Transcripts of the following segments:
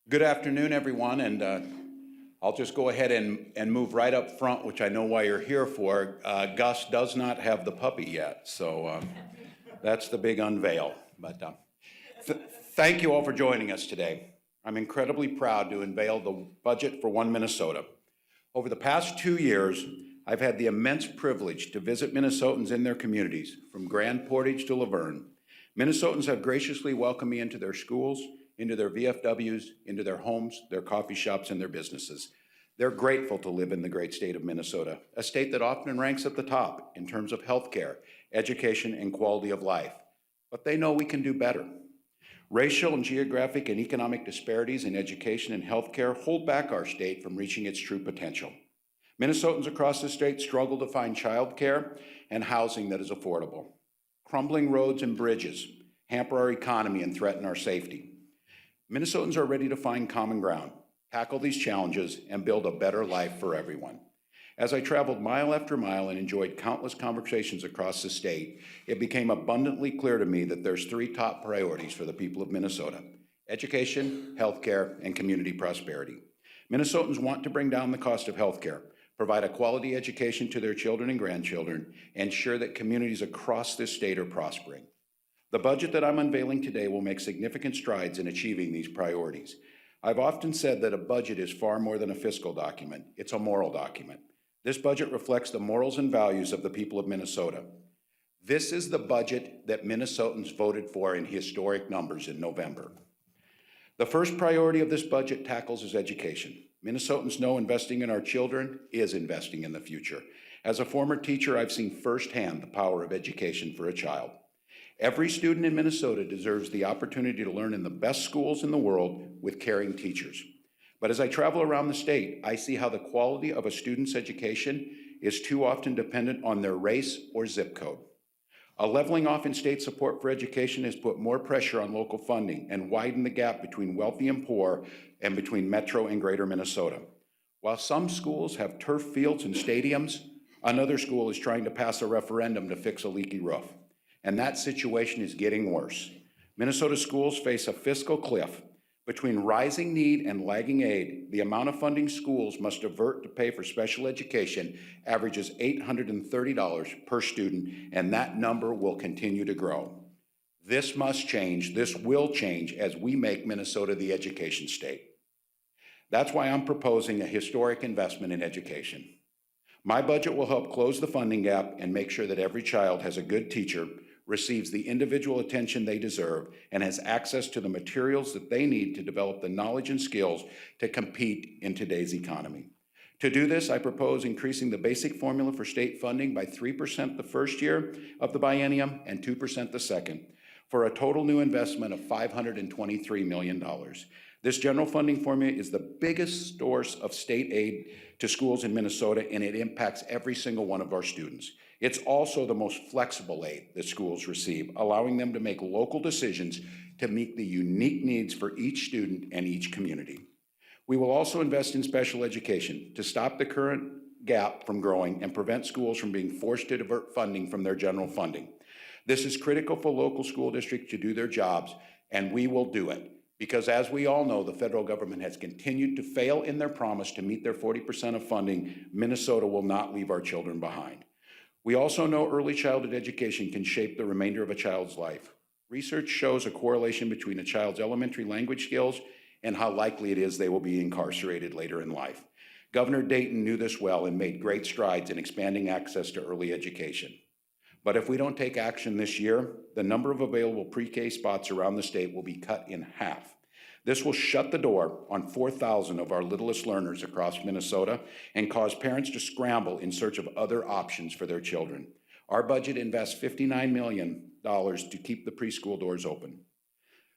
Good afternoon, everyone, and I'll just go ahead and move right up front, which I know why you're here for. Gus does not have the puppy yet, so that's the big unveil. But thank you all for joining us today. I'm incredibly proud to unveil the budget for One Minnesota. Over the past 2 years, I've had the immense privilege to visit Minnesotans in their communities, from Grand Portage to Laverne. Minnesotans have graciously welcomed me into their schools, into their VFWs, into their homes, their coffee shops, and their businesses. They're grateful to live in the great state of Minnesota, a state that often ranks at the top in terms of healthcare, education, and quality of life. But they know we can do better. Racial and geographic and economic disparities in education and healthcare hold back our state from reaching its true potential. Minnesotans across the state struggle to find childcare and housing that is affordable. Crumbling roads and bridges hamper our economy and threaten our safety. Minnesotans are ready to find common ground, tackle these challenges, and build a better life for everyone. As I traveled mile after mile and enjoyed countless conversations across the state, it became abundantly clear to me that there's three top priorities for the people of Minnesota: education, healthcare, and community prosperity. Minnesotans want to bring down the cost of healthcare, provide a quality education to their children and grandchildren, and ensure that communities across this state are prospering. The budget that I'm unveiling today will make significant strides in achieving these priorities. I've often said that a budget is far more than a fiscal document. It's a moral document. This budget reflects the morals and values of the people of Minnesota. This is the budget that Minnesotans voted for in historic numbers in November. The first priority of this budget tackles is education. Minnesotans know investing in our children is investing in the future. As a former teacher, I've seen firsthand the power of education for a child. Every student in Minnesota deserves the opportunity to learn in the best schools in the world with caring teachers. But as I travel around the state, I see how the quality of a student's education is too often dependent on their race or zip code. A leveling off in state support for education has put more pressure on local funding and widened the gap between wealthy and poor and between Metro and Greater Minnesota. While some schools have turf fields and stadiums, another school is trying to pass a referendum to fix a leaky roof. And that situation is getting worse. Minnesota schools face a fiscal cliff. Between rising need and lagging aid, the amount of funding schools must divert to pay for special education averages $830 per student, and that number will continue to grow. This must change. This will change as we make Minnesota the education state. That's why I'm proposing a historic investment in education. My budget will help close the funding gap and make sure that every child has a good teacher, receives the individual attention they deserve, and has access to the materials that they need to develop the knowledge and skills to compete in today's economy. To do this, I propose increasing the basic formula for state funding by 3% the first year of the biennium and 2% the second, for a total new investment of $523 million. This general funding formula is the biggest source of state aid to schools in Minnesota, and it impacts every single one of our students. It's also the most flexible aid that schools receive, allowing them to make local decisions to meet the unique needs for each student and each community. We will also invest in special education to stop the current gap from growing and prevent schools from being forced to divert funding from their general funding. This is critical for local school districts to do their jobs, and we will do it. Because as we all know, the federal government has continued to fail in their promise to meet their 40% of funding. Minnesota will not leave our children behind. We also know early childhood education can shape the remainder of a child's life. Research shows a correlation between a child's elementary language skills and how likely it is they will be incarcerated later in life. Governor Dayton knew this well and made great strides in expanding access to early education. But if we don't take action this year, the number of available pre-K spots around the state will be cut in half. This will shut the door on 4,000 of our littlest learners across Minnesota and cause parents to scramble in search of other options for their children. Our budget invests $59 million to keep the preschool doors open.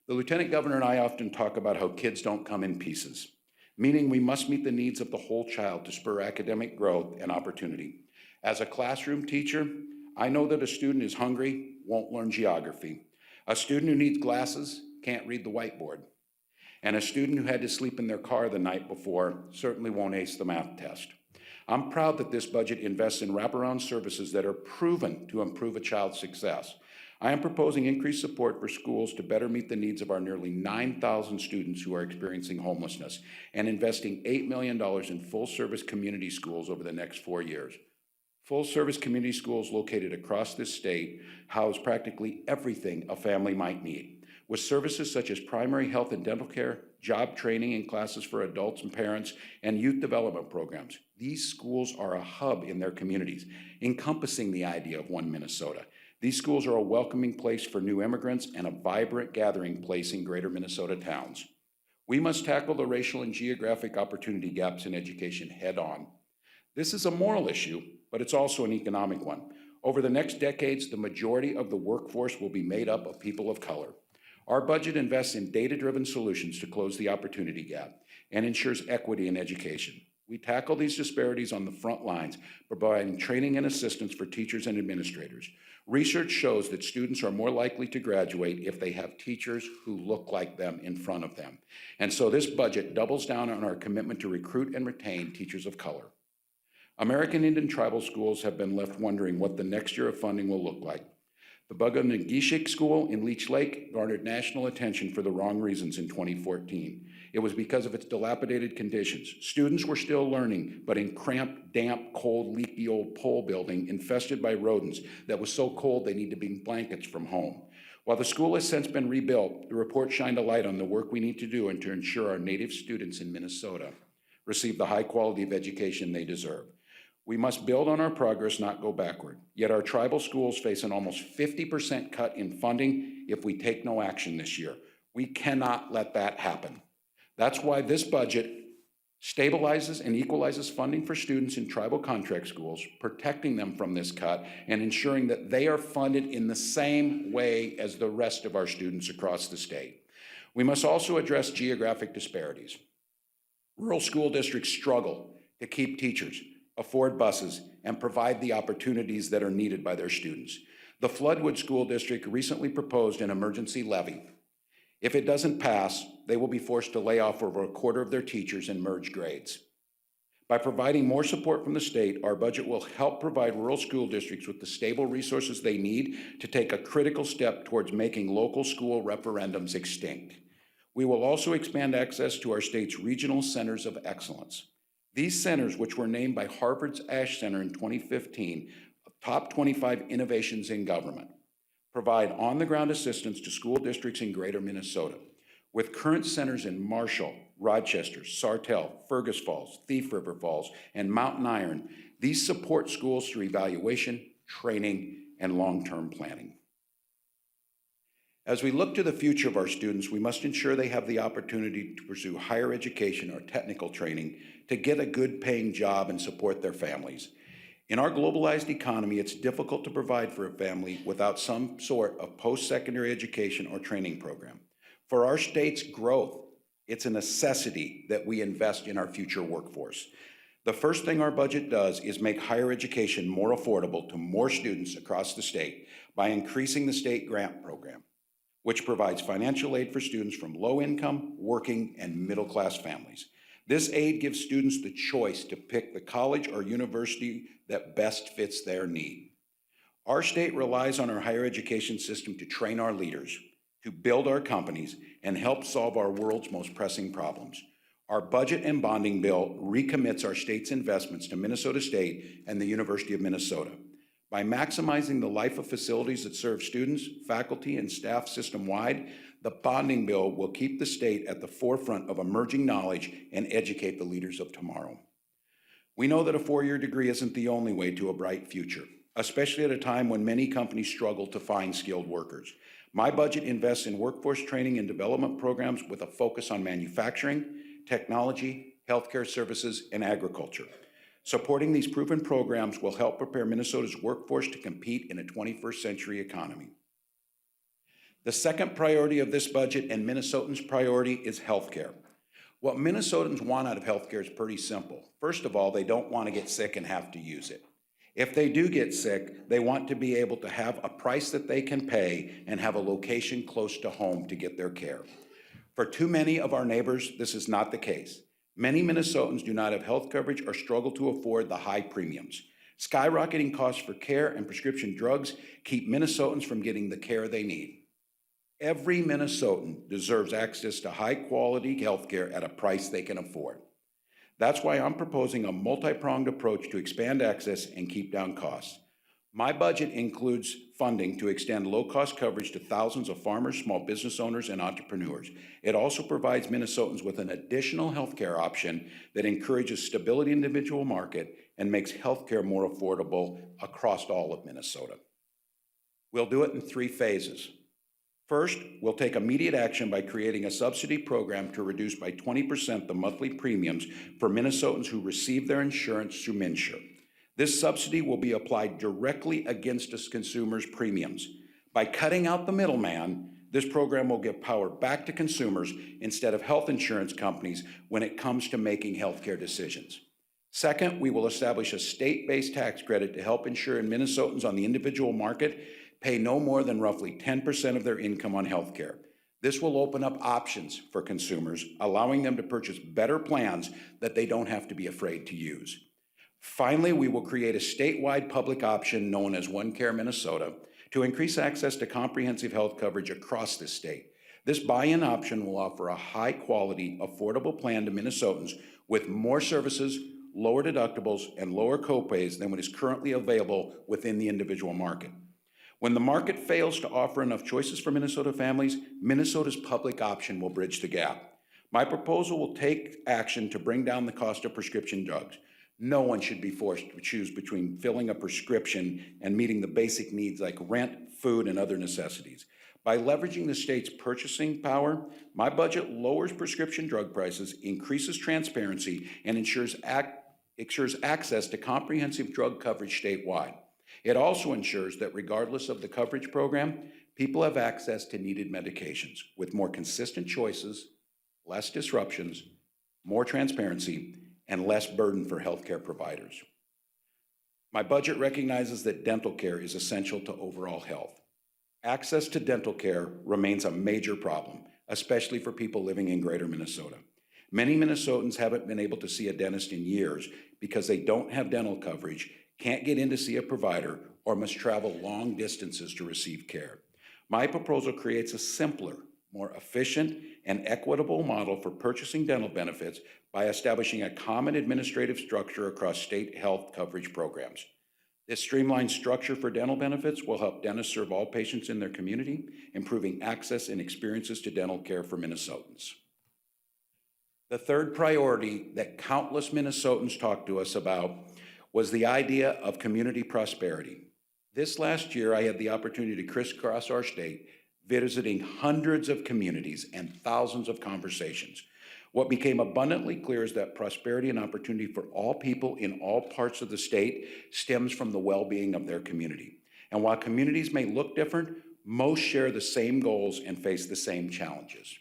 The Lieutenant Governor and I often talk about how kids don't come in pieces, meaning we must meet the needs of the whole child to spur academic growth and opportunity. As a classroom teacher, I know that a student is hungry won't learn geography. A student who needs glasses can't read the whiteboard. And a student who had to sleep in their car the night before certainly won't ace the math test. I'm proud that this budget invests in wraparound services that are proven to improve a child's success. I am proposing increased support for schools to better meet the needs of our nearly 9,000 students who are experiencing homelessness and investing $8 million in full-service community schools over the next 4 years. Full-service community schools located across this state house practically everything a family might need, with services such as primary health and dental care, job training and classes for adults and parents, and youth development programs. These schools are a hub in their communities, encompassing the idea of One Minnesota. These schools are a welcoming place for new immigrants and a vibrant gathering place in greater Minnesota towns. We must tackle the racial and geographic opportunity gaps in education head on. This is a moral issue, but it's also an economic one. Over the next decades, the majority of the workforce will be made up of people of color. Our budget invests in data-driven solutions to close the opportunity gap and ensures equity in education. We tackle these disparities on the front lines, providing training and assistance for teachers and administrators. Research shows that students are more likely to graduate if they have teachers who look like them in front of them. And so this budget doubles down on our commitment to recruit and retain teachers of color. American Indian tribal schools have been left wondering what the next year of funding will look like. The Bugabnagishik School in Leech Lake garnered national attention for the wrong reasons in 2014. It was because of its dilapidated conditions. Students were still learning, but in cramped, damp, cold, leaky old pole building infested by rodents that was so cold they need to bring blankets from home. While the school has since been rebuilt, the report shined a light on the work we need to do and to ensure our native students in Minnesota receive the high quality of education they deserve. We must build on our progress, not go backward. Yet our tribal schools face an almost 50% cut in funding if we take no action this year. We cannot let that happen. That's why this budget stabilizes and equalizes funding for students in tribal contract schools, protecting them from this cut and ensuring that they are funded in the same way as the rest of our students across the state. We must also address geographic disparities. Rural school districts struggle to keep teachers, afford buses, and provide the opportunities that are needed by their students. The Floodwood School District recently proposed an emergency levy. If it doesn't pass, they will be forced to lay off over a quarter of their teachers and merge grades. By providing more support from the state, our budget will help provide rural school districts with the stable resources they need to take a critical step towards making local school referendums extinct. We will also expand access to our state's regional centers of excellence. These centers, which were named by Harvard's Ash Center in 2015, top 25 innovations in government, provide on-the-ground assistance to school districts in greater Minnesota. With current centers in Marshall, Rochester, Sartell, Fergus Falls, Thief River Falls, and Mountain Iron, these support schools through evaluation, training, and long-term planning. As we look to the future of our students, we must ensure they have the opportunity to pursue higher education or technical training to get a good paying job and support their families. In our globalized economy, it's difficult to provide for a family without some sort of post-secondary education or training program. For our state's growth, it's a necessity that we invest in our future workforce. The first thing our budget does is make higher education more affordable to more students across the state by increasing the state grant program, which provides financial aid for students from low-income, working, and middle-class families. This aid gives students the choice to pick the college or university that best fits their need. Our state relies on our higher education system to train our leaders, to build our companies, and help solve our world's most pressing problems. Our budget and bonding bill recommits our state's investments to Minnesota State and the University of Minnesota. By maximizing the life of facilities that serve students, faculty, and staff system-wide, the bonding bill will keep the state at the forefront of emerging knowledge and educate the leaders of tomorrow. We know that a four-year degree isn't the only way to a bright future, especially at a time when many companies struggle to find skilled workers. My budget invests in workforce training and development programs with a focus on manufacturing, technology, healthcare services, and agriculture. Supporting these proven programs will help prepare Minnesota's workforce to compete in a 21st century economy. The second priority of this budget and Minnesotans' priority is healthcare. What Minnesotans want out of healthcare is pretty simple. First of all, they don't want to get sick and have to use it. If they do get sick, they want to be able to have a price that they can pay and have a location close to home to get their care. For too many of our neighbors, this is not the case. Many Minnesotans do not have health coverage or struggle to afford the high premiums. Skyrocketing costs for care and prescription drugs keep Minnesotans from getting the care they need. Every Minnesotan deserves access to high-quality health care at a price they can afford. That's why I'm proposing a multi-pronged approach to expand access and keep down costs. My budget includes funding to extend low-cost coverage to thousands of farmers, small business owners, and entrepreneurs. It also provides Minnesotans with an additional healthcare option that encourages stability in the individual market and makes healthcare more affordable across all of Minnesota. We'll do it in 3 phases. First, we'll take immediate action by creating a subsidy program to reduce by 20% the monthly premiums for Minnesotans who receive their insurance through MNsure. This subsidy will be applied directly against a consumer's premiums. By cutting out the middleman, this program will give power back to consumers instead of health insurance companies when it comes to making healthcare decisions. Second, we will establish a state-based tax credit to help ensure Minnesotans on the individual market pay no more than roughly 10% of their income on health care. This will open up options for consumers, allowing them to purchase better plans that they don't have to be afraid to use. Finally, we will create a statewide public option known as OneCare Minnesota to increase access to comprehensive health coverage across the state. This buy-in option will offer a high-quality, affordable plan to Minnesotans with more services, lower deductibles, and lower copays than what is currently available within the individual market. When the market fails to offer enough choices for Minnesota families, Minnesota's public option will bridge the gap. My proposal will take action to bring down the cost of prescription drugs. No one should be forced to choose between filling a prescription and meeting the basic needs like rent, food, and other necessities. By leveraging the state's purchasing power, my budget lowers prescription drug prices, increases transparency, and ensures access to comprehensive drug coverage statewide. It also ensures that regardless of the coverage program, people have access to needed medications with more consistent choices, less disruptions, more transparency, and less burden for healthcare providers. My budget recognizes that dental care is essential to overall health. Access to dental care remains a major problem, especially for people living in greater Minnesota. Many Minnesotans haven't been able to see a dentist in years because they don't have dental coverage, can't get in to see a provider, or must travel long distances to receive care. My proposal creates a simpler, more efficient, and equitable model for purchasing dental benefits by establishing a common administrative structure across state health coverage programs. This streamlined structure for dental benefits will help dentists serve all patients in their community, improving access and experiences to dental care for Minnesotans. The third priority that countless Minnesotans talked to us about was the idea of community prosperity. This last year, I had the opportunity to crisscross our state, visiting hundreds of communities and thousands of conversations. What became abundantly clear is that prosperity and opportunity for all people in all parts of the state stems from the well-being of their community. And while communities may look different, most share the same goals and face the same challenges.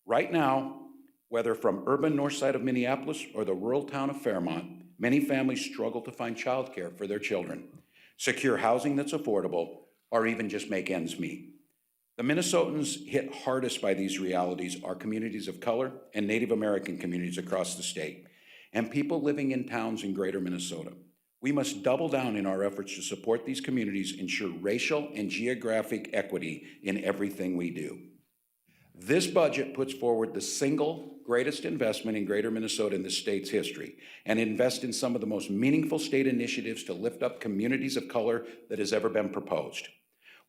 Right now, whether from urban north side of Minneapolis or the rural town of Fairmont, many families struggle to find childcare for their children, secure housing that's affordable, or even just make ends meet. The Minnesotans hit hardest by these realities are communities of color and Native American communities across the state, and people living in towns in greater Minnesota. We must double down in our efforts to support these communities, ensure racial and geographic equity in everything we do. This budget puts forward the single greatest investment in greater Minnesota in the state's history and invest in some of the most meaningful state initiatives to lift up communities of color that has ever been proposed.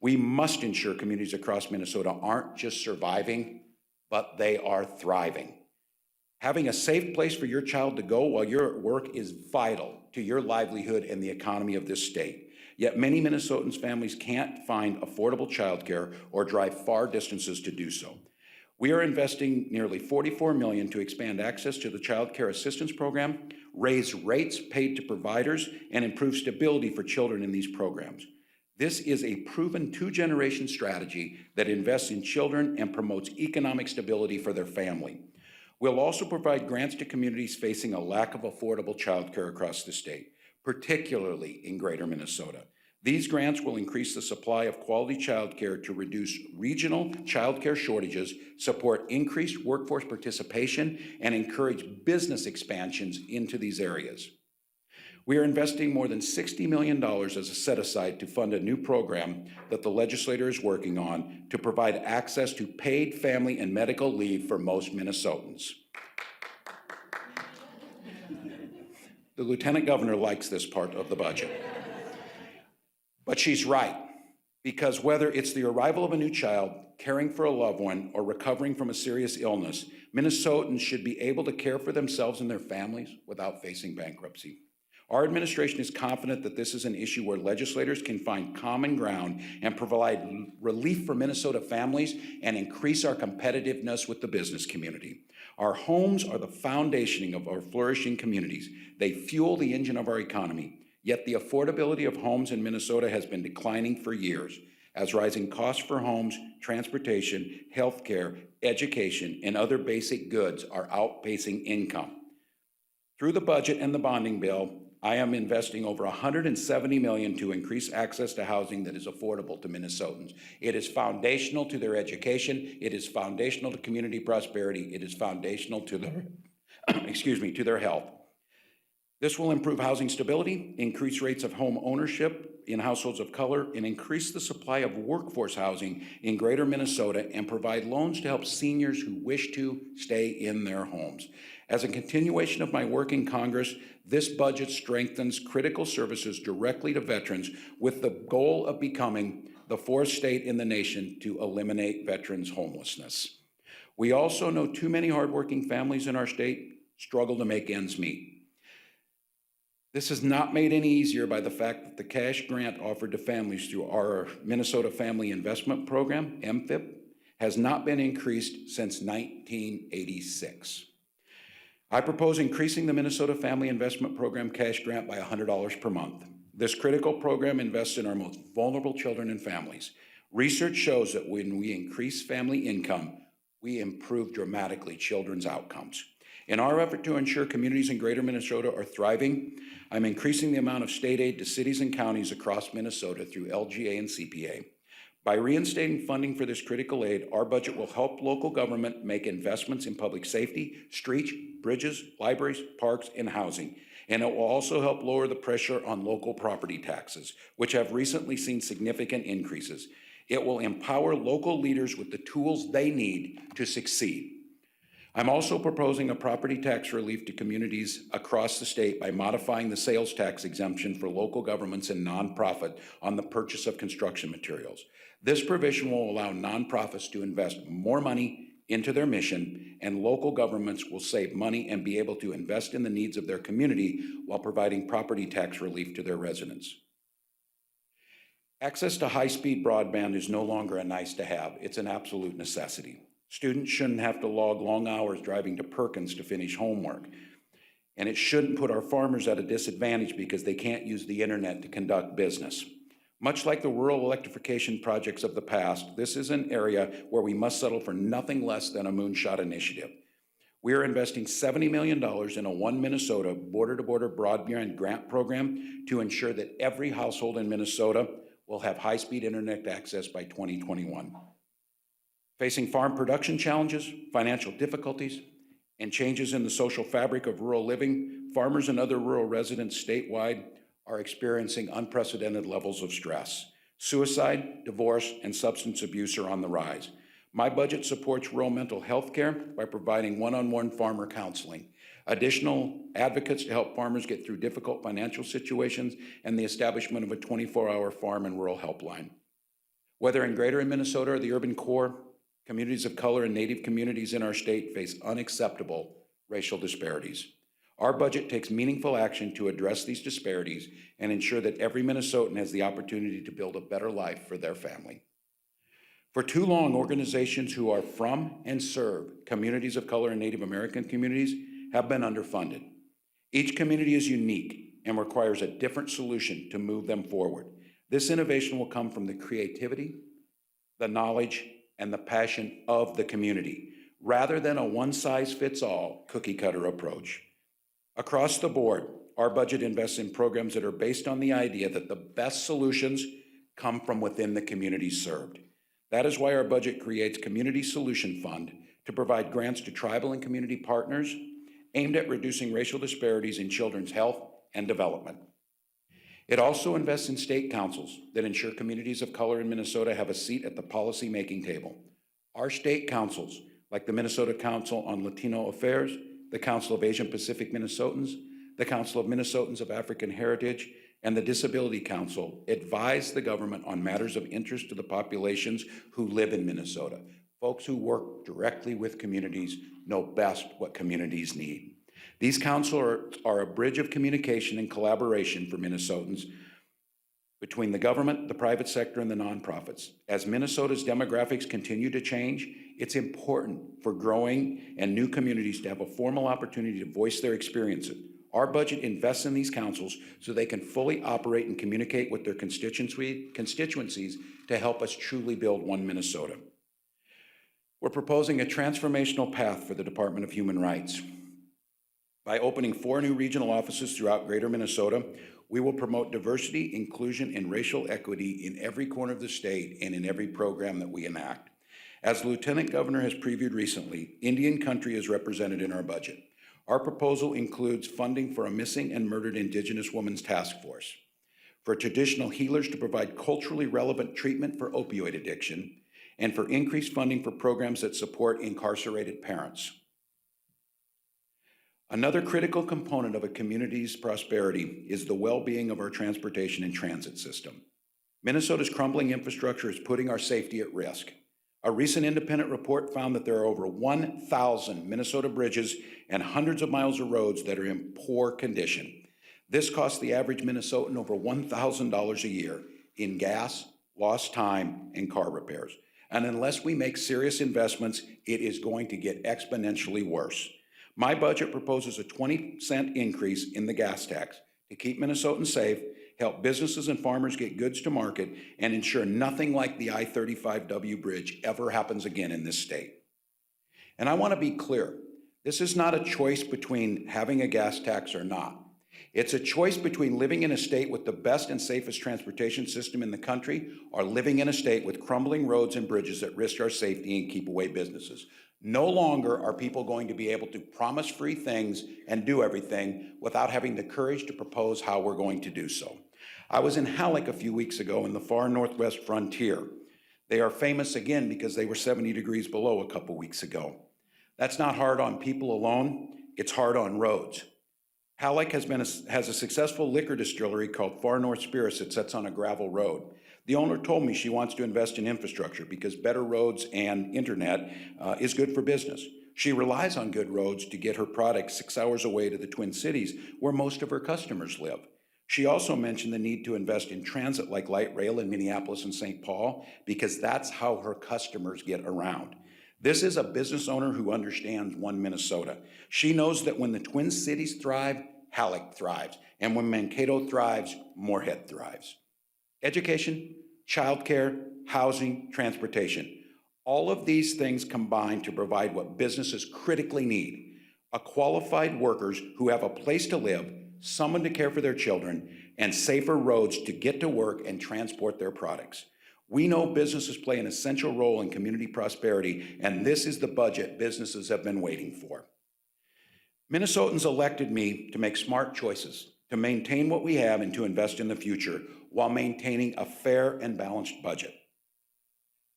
We must ensure communities across Minnesota aren't just surviving, but they are thriving. Having a safe place for your child to go while you're at work is vital to your livelihood and the economy of this state. Yet many Minnesotans' families can't find affordable childcare or drive far distances to do so. We are investing nearly $44 million to expand access to the Child Care Assistance Program, raise rates paid to providers, and improve stability for children in these programs. This is a proven two-generation strategy that invests in children and promotes economic stability for their family. We'll also provide grants to communities facing a lack of affordable childcare across the state, particularly in greater Minnesota. These grants will increase the supply of quality childcare to reduce regional childcare shortages, support increased workforce participation, and encourage business expansions into these areas. We are investing more than $60 million as a set-aside to fund a new program that the legislature is working on to provide access to paid family and medical leave for most Minnesotans. The Lieutenant Governor likes this part of the budget. But she's right, because whether it's the arrival of a new child, caring for a loved one, or recovering from a serious illness, Minnesotans should be able to care for themselves and their families without facing bankruptcy. Our administration is confident that this is an issue where legislators can find common ground and provide relief for Minnesota families and increase our competitiveness with the business community. Our homes are the foundation of our flourishing communities. They fuel the engine of our economy. Yet the affordability of homes in Minnesota has been declining for years, as rising costs for homes, transportation, healthcare, education, and other basic goods are outpacing income. Through the budget and the bonding bill, I am investing over $170 million to increase access to housing that is affordable to Minnesotans. It is foundational to their education. It is foundational to community prosperity. It is foundational to their, to their health. This will improve housing stability, increase rates of home ownership in households of color, and increase the supply of workforce housing in greater Minnesota, and provide loans to help seniors who wish to stay in their homes. As a continuation of my work in Congress, this budget strengthens critical services directly to veterans with the goal of becoming the fourth state in the nation to eliminate veterans' homelessness. We also know too many hardworking families in our state struggle to make ends meet. This is not made any easier by the fact that the cash grant offered to families through our Minnesota Family Investment Program, MFIP, has not been increased since 1986. I propose increasing the Minnesota Family Investment Program cash grant by $100 per month. This critical program invests in our most vulnerable children and families. Research shows that when we increase family income, we improve dramatically children's outcomes. In our effort to ensure communities in greater Minnesota are thriving, I'm increasing the amount of state aid to cities and counties across Minnesota through LGA and CPA. By reinstating funding for this critical aid, our budget will help local government make investments in public safety, streets, bridges, libraries, parks, and housing. And it will also help lower the pressure on local property taxes, which have recently seen significant increases. It will empower local leaders with the tools they need to succeed. I'm also proposing a property tax relief to communities across the state by modifying the sales tax exemption for local governments and nonprofit on the purchase of construction materials. This provision will allow nonprofits to invest more money into their mission, and local governments will save money and be able to invest in the needs of their community while providing property tax relief to their residents. Access to high-speed broadband is no longer a nice to have, it's an absolute necessity. Students shouldn't have to log long hours driving to Perkins to finish homework. And it shouldn't put our farmers at a disadvantage because they can't use the internet to conduct business. Much like the rural electrification projects of the past, this is an area where we must settle for nothing less than a moonshot initiative. We are investing $70 million in a One Minnesota border-to-border broadband grant program to ensure that every household in Minnesota will have high-speed internet access by 2021. Facing farm production challenges, financial difficulties, and changes in the social fabric of rural living, farmers and other rural residents statewide are experiencing unprecedented levels of stress. Suicide, divorce, and substance abuse are on the rise. My budget supports rural mental health care by providing one-on-one farmer counseling, additional advocates to help farmers get through difficult financial situations, and the establishment of a 24-hour farm and rural helpline. Whether in greater Minnesota or the urban core, communities of color and Native communities in our state face unacceptable racial disparities. Our budget takes meaningful action to address these disparities and ensure that every Minnesotan has the opportunity to build a better life for their family. For too long, organizations who are from and serve communities of color and Native American communities have been underfunded. Each community is unique and requires a different solution to move them forward. This innovation will come from the creativity, the knowledge, and the passion of the community, rather than a one-size-fits-all cookie-cutter approach. Across the board, our budget invests in programs that are based on the idea that the best solutions come from within the communities served. That is why our budget creates Community Solution Fund to provide grants to tribal and community partners aimed at reducing racial disparities in children's health, and development. It also invests in state councils that ensure communities of color in Minnesota have a seat at the policy-making table. Our state councils, like the Minnesota Council on Latino Affairs, the Council of Asian Pacific Minnesotans, the Council of Minnesotans of African Heritage, and the Disability Council, advise the government on matters of interest to the populations who live in Minnesota. Folks who work directly with communities know best what communities need. These councils are a bridge of communication and collaboration for Minnesotans between the government, the private sector, and the nonprofits. As Minnesota's demographics continue to change, it's important for growing and new communities to have a formal opportunity to voice their experiences. Our budget invests in these councils so they can fully operate and communicate with their constituencies to help us truly build one Minnesota. We're proposing a transformational path for the Department of Human Rights. By opening 4 new regional offices throughout Greater Minnesota, we will promote diversity, inclusion, and racial equity in every corner of the state and in every program that we enact. As the Lieutenant Governor has previewed recently, Indian country is represented in our budget. Our proposal includes funding for a missing and murdered Indigenous women's task force, for traditional healers to provide culturally relevant treatment for opioid addiction, and for increased funding for programs that support incarcerated parents. Another critical component of a community's prosperity is the well-being of our transportation and transit system. Minnesota's crumbling infrastructure is putting our safety at risk. A recent independent report found that there are over 1,000 Minnesota bridges and hundreds of miles of roads that are in poor condition. This costs the average Minnesotan over $1,000 a year in gas, lost time, and car repairs. And unless we make serious investments, it is going to get exponentially worse. My budget proposes a 20-cent increase in the gas tax to keep Minnesotans safe, help businesses and farmers get goods to market, and ensure nothing like the I-35W bridge ever happens again in this state. And I want to be clear, this is not a choice between having a gas tax or not. It's a choice between living in a state with the best and safest transportation system in the country or living in a state with crumbling roads and bridges that risk our safety and keep away businesses. No longer are people going to be able to promise free things and do everything without having the courage to propose how we're going to do so. I was in Halleck a few weeks ago in the far northwest frontier. They are famous again because they were 70 degrees below a couple weeks ago. That's not hard on people alone, it's hard on roads. Halleck has a successful liquor distillery called Far North Spirits that sits on a gravel road. The owner told me she wants to invest in infrastructure because better roads and internet is good for business. She relies on good roads to get her product 6 hours away to the Twin Cities, where most of her customers live. She also mentioned the need to invest in transit like light rail in Minneapolis and St. Paul because that's how her customers get around. This is a business owner who understands one Minnesota. She knows that when the Twin Cities thrive, Halleck thrives, and when Mankato thrives, Moorhead thrives. Education, childcare, housing, transportation. All of these things combine to provide what businesses critically need: qualified workers who have a place to live, someone to care for their children, and safer roads to get to work and transport their products. We know businesses play an essential role in community prosperity, and this is the budget businesses have been waiting for. Minnesotans elected me to make smart choices, to maintain what we have and to invest in the future while maintaining a fair and balanced budget.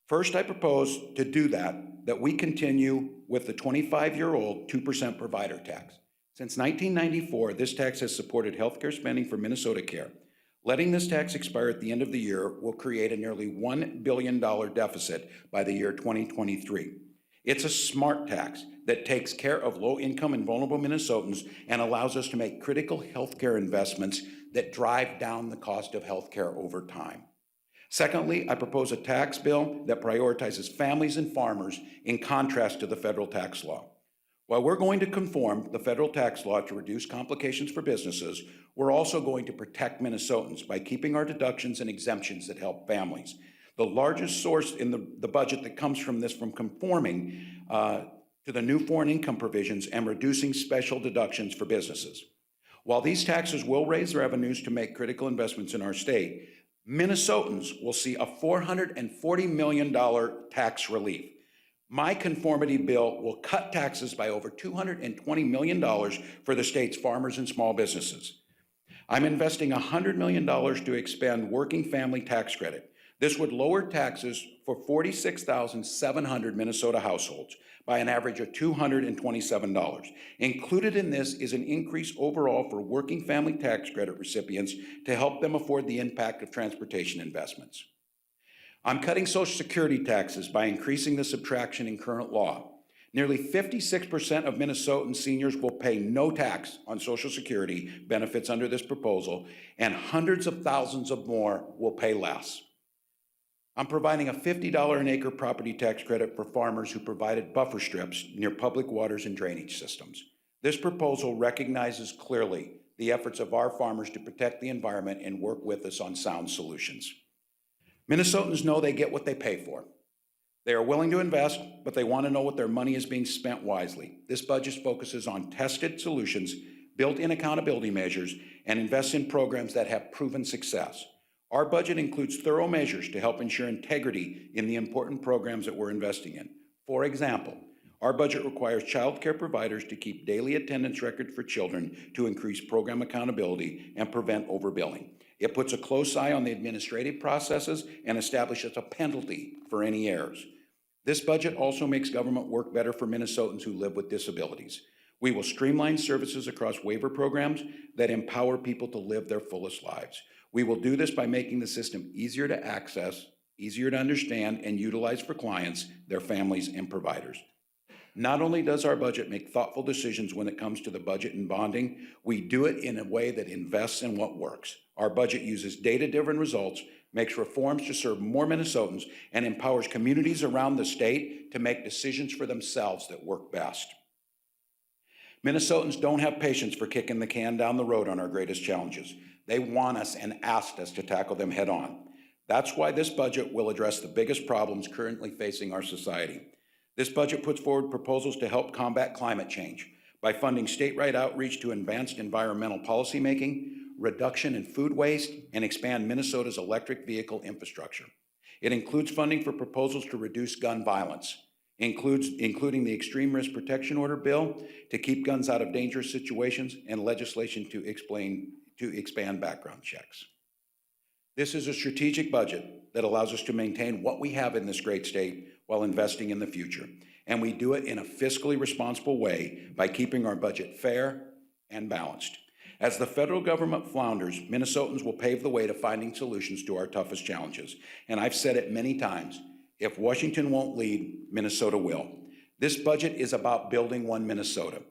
First, I propose to do that we continue with the 25-year-old 2% provider tax. Since 1994, this tax has supported healthcare spending for Minnesota Care. Letting this tax expire at the end of the year will create a nearly $1 billion deficit by the year 2023. It's a smart tax that takes care of low-income and vulnerable Minnesotans and allows us to make critical healthcare investments that drive down the cost of healthcare over time. Secondly, I propose a tax bill that prioritizes families and farmers in contrast to the federal tax law. While we're going to conform the federal tax law to reduce complications for businesses, we're also going to protect Minnesotans by keeping our deductions and exemptions that help families. The largest source in the budget that comes from this from conforming to the new foreign income provisions and reducing special deductions for businesses. While these taxes will raise revenues to make critical investments in our state, Minnesotans will see a $440 million tax relief. My conformity bill will cut taxes by over $220 million for the state's farmers and small businesses. I'm investing $100 million to expand working family tax credit. This would lower taxes for 46,700 Minnesota households by an average of $227. Included in this is an increase overall for working family tax credit recipients to help them afford the impact of transportation investments. I'm cutting Social Security taxes by increasing the subtraction in current law. Nearly 56% of Minnesotan seniors will pay no tax on Social Security benefits under this proposal, and hundreds of thousands of more will pay less. I'm providing a $50 an acre property tax credit for farmers who provided buffer strips near public waters and drainage systems. This proposal recognizes clearly the efforts of our farmers to protect the environment and work with us on sound solutions. Minnesotans know they get what they pay for. They are willing to invest, but they want to know what their money is being spent wisely. This budget focuses on tested solutions, built-in accountability measures, and invests in programs that have proven success. Our budget includes thorough measures to help ensure integrity in the important programs that we're investing in. For example, our budget requires childcare providers to keep daily attendance records for children to increase program accountability and prevent overbilling. It puts a close eye on the administrative processes and establishes a penalty for any errors. This budget also makes government work better for Minnesotans who live with disabilities. We will streamline services across waiver programs that empower people to live their fullest lives. We will do this by making the system easier to access, easier to understand, and utilize for clients, their families, and providers. Not only does our budget make thoughtful decisions when it comes to the budget and bonding, we do it in a way that invests in what works. Our budget uses data-driven results, makes reforms to serve more Minnesotans, and empowers communities around the state to make decisions for themselves that work best. Minnesotans don't have patience for kicking the can down the road on our greatest challenges. They want us and asked us to tackle them head on. That's why this budget will address the biggest problems currently facing our society. This budget puts forward proposals to help combat climate change by funding statewide outreach to advanced environmental policymaking, reduction in food waste, and expand Minnesota's electric vehicle infrastructure. It includes funding for proposals to reduce gun violence, including the Extreme Risk Protection Order bill to keep guns out of dangerous situations, and legislation to expand background checks. This is a strategic budget that allows us to maintain what we have in this great state while investing in the future. And we do it in a fiscally responsible way by keeping our budget fair and balanced. As the federal government flounders, Minnesotans will pave the way to finding solutions to our toughest challenges. And I've said it many times, if Washington won't lead, Minnesota will. This budget is about building one Minnesota,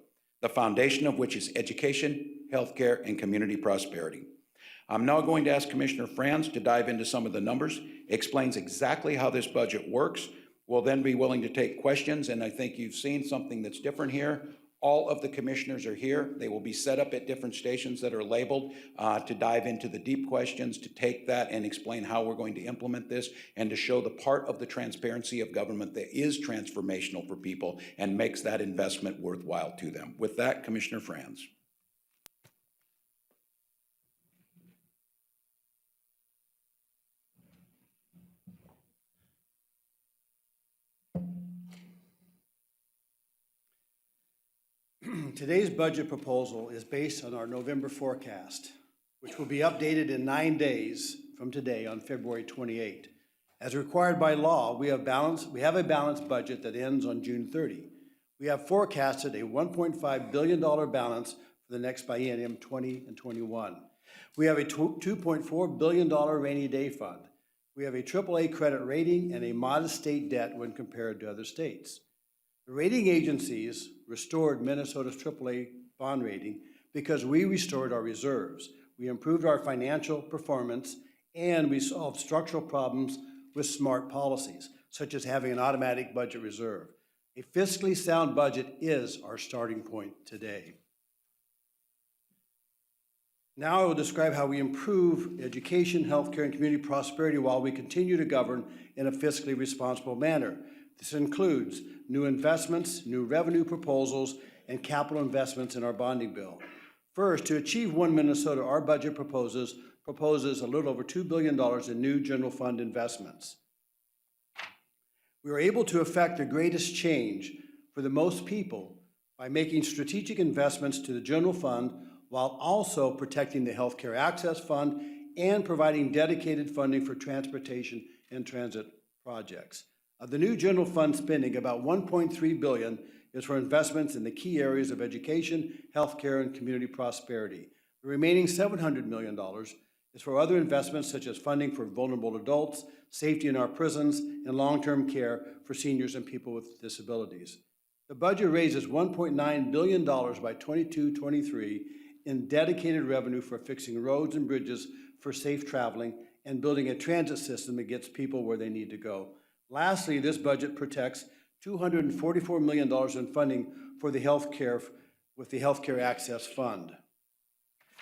the foundation of which is education, healthcare, and community prosperity. I'm now going to ask Commissioner Franz to dive into some of the numbers, explains exactly how this budget works. We'll then be willing to take questions, and I think you've seen something that's different here. All of the commissioners are here. They will be set up at different stations that are labeled to dive into the deep questions, to take that and explain how we're going to implement this, and to show the part of the transparency of government that is transformational for people and makes that investment worthwhile to them. With that, Commissioner Franz. Today's budget proposal is based on our November forecast, which will be updated in 9 days from today on February 28. As required by law, we have a balanced budget that ends on June 30. We have forecasted a $1.5 billion balance for the next biennium 20 and 21. We have a $2.4 billion rainy day fund. We have a AAA credit rating and a modest state debt when compared to other states. The rating agencies restored Minnesota's AAA bond rating because we restored our reserves. We improved our financial performance, and we solved structural problems with smart policies, such as having an automatic budget reserve. A fiscally sound budget is our starting point today. Now I will describe how we improve education, healthcare, and community prosperity while we continue to govern in a fiscally responsible manner. This includes new investments, new revenue proposals, and capital investments in our bonding bill. First, to achieve One Minnesota, our budget proposes a little over $2 billion in new general fund investments. We are able to effect the greatest change for the most people by making strategic investments to the general fund while also protecting the Healthcare Access Fund and providing dedicated funding for transportation and transit projects. Of the new general fund spending, about $1.3 billion is for investments in the key areas of education, healthcare, and community prosperity. The remaining $700 million is for other investments such as funding for vulnerable adults, safety in our prisons, and long-term care for seniors and people with disabilities. The budget raises $1.9 billion by 22-23 in dedicated revenue for fixing roads and bridges for safe traveling and building a transit system that gets people where they need to go. Lastly, this budget protects $244 million in funding for the healthcare with the Healthcare Access Fund.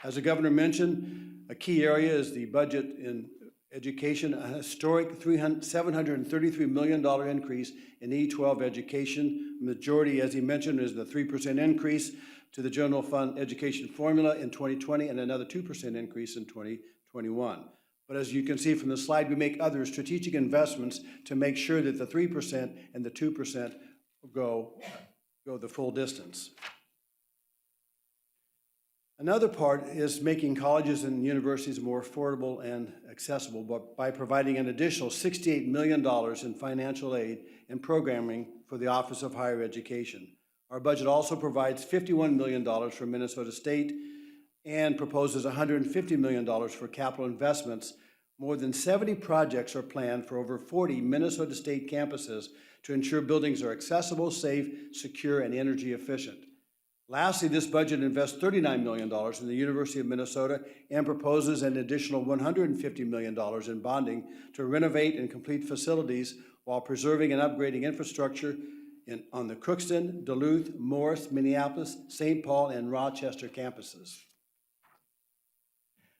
As the governor mentioned, a key area is the budget in education, a historic $733 million increase in E-12 education. Majority, as he mentioned, is the 3% increase to the general fund education formula in 2020 and another 2% increase in 2021. But as you can see from the slide, we make other strategic investments to make sure that the 3% and the 2% go the full distance. Another part is making colleges and universities more affordable and accessible by providing an additional $68 million in financial aid and programming for the Office of Higher Education. Our budget also provides $51 million for Minnesota State and proposes $150 million for capital investments. More than 70 projects are planned for over 40 Minnesota State campuses to ensure buildings are accessible, safe, secure, and energy efficient. Lastly, this budget invests $39 million in the University of Minnesota and proposes an additional $150 million in bonding to renovate and complete facilities while preserving and upgrading infrastructure on the Crookston, Duluth, Morris, Minneapolis, St. Paul, and Rochester campuses.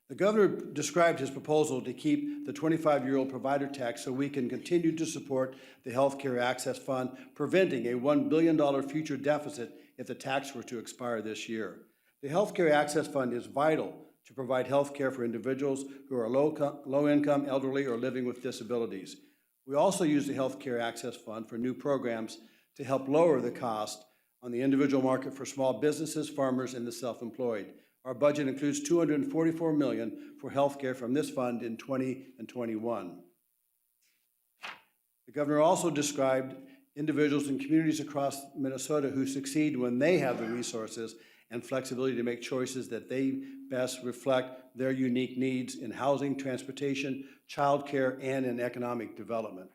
The governor described his proposal to keep the 25-year-old provider tax so we can continue to support the Healthcare Access Fund, preventing a $1 billion future deficit if the tax were to expire this year. The Healthcare Access Fund is vital to provide health care for individuals who are low-income, elderly, or living with disabilities. We also use the Healthcare Access Fund for new programs to help lower the cost on the individual market for small businesses, farmers, and the self-employed. Our budget includes $244 million for health care from this fund in 20 and 21. The governor also described individuals and communities across Minnesota who succeed when they have the resources and flexibility to make choices that they best reflect their unique needs in housing, transportation, childcare, and in economic development.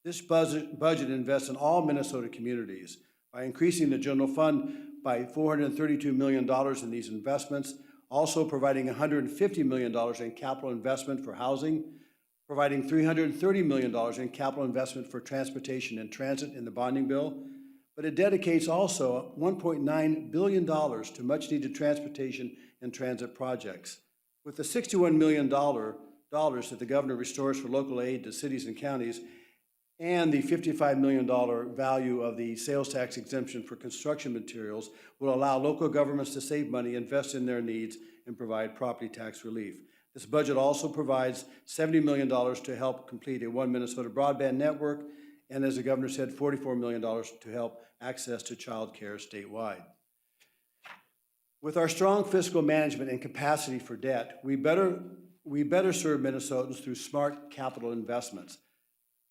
This budget invests in all Minnesota communities by increasing the general fund by $432 million in these investments, also providing $150 million in capital investment for housing, providing $330 million in capital investment for transportation and transit in the bonding bill, but it dedicates also $1.9 billion to much-needed transportation and transit projects. With the $61 million that the governor restores for local aid to cities and counties, and the $55 million value of the sales tax exemption for construction materials will allow local governments to save money, invest in their needs, and provide property tax relief. This budget also provides $70 million to help complete a One Minnesota broadband network, and as the governor said, $44 million to help access to child care statewide. With our strong fiscal management and capacity for debt, we better serve Minnesotans through smart capital investments.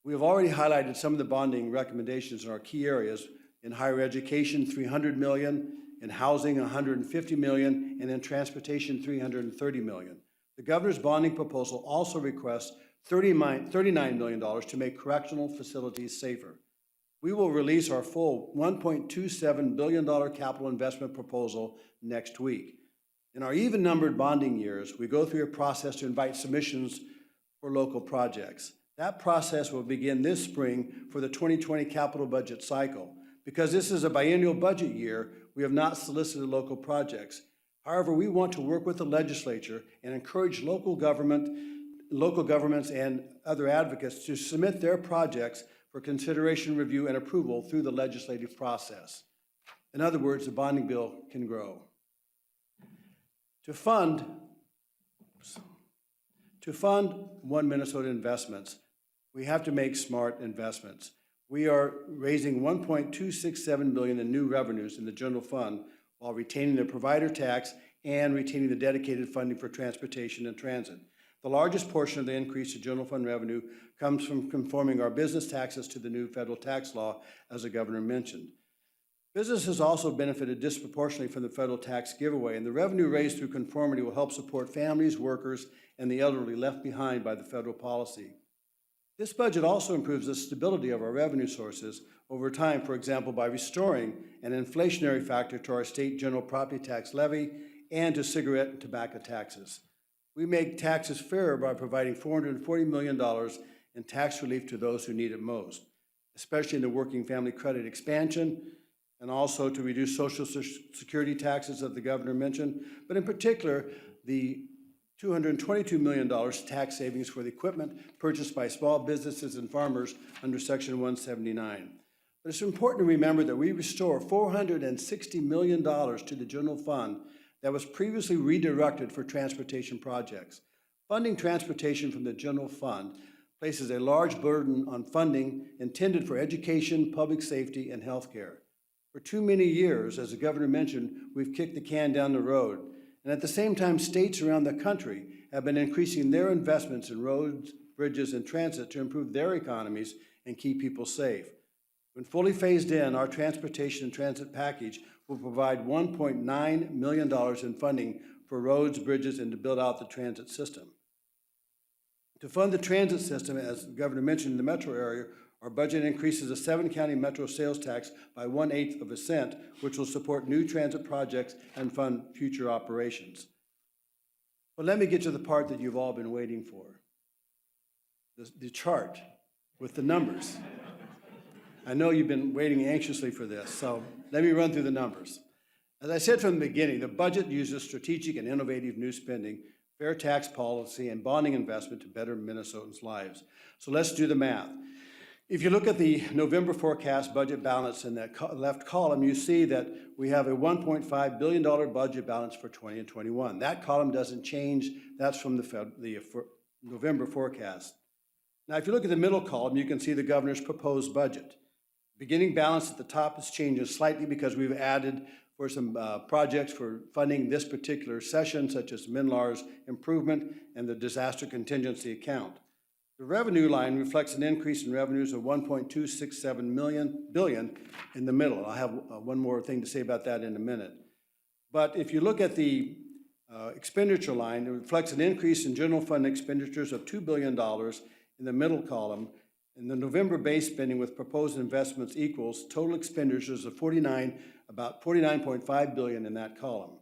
We have already highlighted some of the bonding recommendations in our key areas. In higher education, $300 million, in housing, $150 million, and in transportation, $330 million. The governor's bonding proposal also requests $39 million to make correctional facilities safer. We will release our full $1.27 billion capital investment proposal next week. In our even-numbered bonding years, we go through a process to invite submissions for local projects. That process will begin this spring for the 2020 capital budget cycle. Because this is a biennial budget year, we have not solicited local projects. However, we want to work with the legislature and encourage local governments and other advocates to submit their projects for consideration, review, and approval through the legislative process. In other words, the bonding bill can grow. To fund One Minnesota investments, we have to make smart investments. We are raising $1.267 billion in new revenues in the general fund while retaining the provider tax and retaining the dedicated funding for transportation and transit. The largest portion of the increase to general fund revenue comes from conforming our business taxes to the new federal tax law, as the governor mentioned. Businesses also benefited disproportionately from the federal tax giveaway, and the revenue raised through conformity will help support families, workers, and the elderly left behind by the federal policy. This budget also improves the stability of our revenue sources over time, for example, by restoring an inflationary factor to our state general property tax levy and to cigarette and tobacco taxes. We make taxes fairer by providing $440 million in tax relief to those who need it most, especially in the working family credit expansion, and also to reduce Social Security taxes that the governor mentioned, but in particular, the $222 million tax savings for the equipment purchased by small businesses and farmers under Section 179. But it's important to remember that we restore $460 million to the general fund that was previously redirected for transportation projects. Funding transportation from the general fund places a large burden on funding intended for education, public safety, and healthcare. For too many years, as the governor mentioned, we've kicked the can down the road. And at the same time, states around the country have been increasing their investments in roads, bridges, and transit to improve their economies and keep people safe. When fully phased in, our transportation and transit package will provide $1.9 million in funding for roads, bridges, and to build out the transit system. To fund the transit system, as the governor mentioned in the metro area, our budget increases the 7-county metro sales tax by 1/8 of a cent, which will support new transit projects and fund future operations. But let me get to the part that you've all been waiting for, the chart with the numbers. I know you've been waiting anxiously for this, so let me run through the numbers. As I said from the beginning, the budget uses strategic and innovative new spending, fair tax policy, and bonding investment to better Minnesotans' lives. So let's do the math. If you look at the November forecast budget balance in that left column, you see that we have a $1.5 billion budget balance for 20 and 21. That column doesn't change. That's from the November forecast. Now, if you look at the middle column, you can see the governor's proposed budget. Beginning balance at the top is changing slightly because we've added for some projects for funding this particular session, such as MNLAR's improvement and the disaster contingency account. The revenue line reflects an increase in revenues of $1.267 billion in the middle. I'll have one more thing to say about that in a minute. But if you look at the expenditure line, it reflects an increase in general fund expenditures of $2 billion in the middle column, and the November base spending with proposed investments equals total expenditures of about $49.5 billion in that column.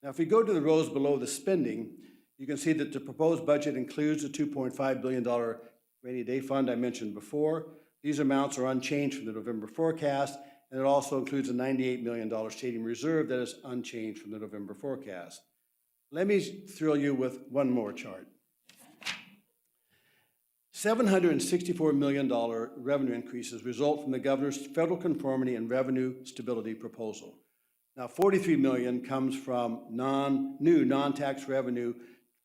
Now, if we go to the rows below the spending, you can see that the proposed budget includes the $2.5 billion rainy day fund I mentioned before. These amounts are unchanged from the November forecast, and it also includes a $98 million stadium reserve that is unchanged from the November forecast. Let me thrill you with one more chart. $764 million revenue increases result from the governor's federal conformity and revenue stability proposal. Now, $43 million comes from new non-tax revenue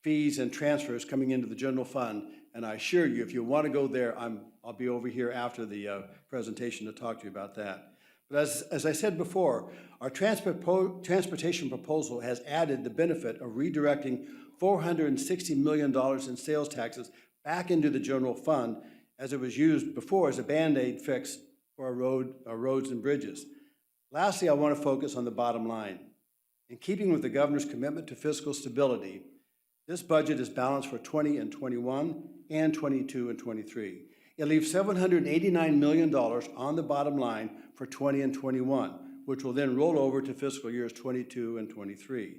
fees and transfers coming into the general fund, and I assure you, if you want to go there, I'll be over here after the presentation to talk to you about that. But as I said before, our transportation proposal has added the benefit of redirecting $460 million in sales taxes back into the general fund, as it was used before as a Band-Aid fix for our roads and bridges. Lastly, I want to focus on the bottom line. In keeping with the governor's commitment to fiscal stability, this budget is balanced for 20 and 21 and 22 and 23. It leaves $789 million on the bottom line for 20 and 21, which will then roll over to fiscal years 22 and 23.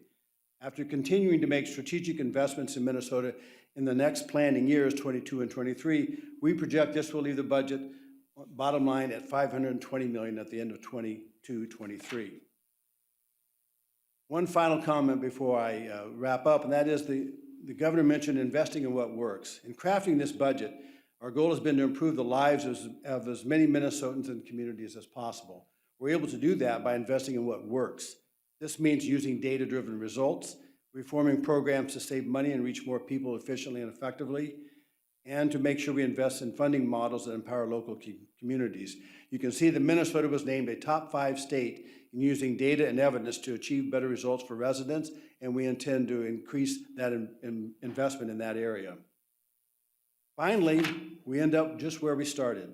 After continuing to make strategic investments in Minnesota in the next planning years, 22 and 23, we project this will leave the budget bottom line at $520 million at the end of 22-23. One final comment before I wrap up, and that is the governor mentioned investing in what works. In crafting this budget, our goal has been to improve the lives of as many Minnesotans and communities as possible. We're able to do that by investing in what works. This means using data-driven results, reforming programs to save money and reach more people efficiently and effectively, and to make sure we invest in funding models that empower local communities. You can see that Minnesota was named a top 5 state in using data and evidence to achieve better results for residents, and we intend to increase that investment in that area. Finally, we end up just where we started.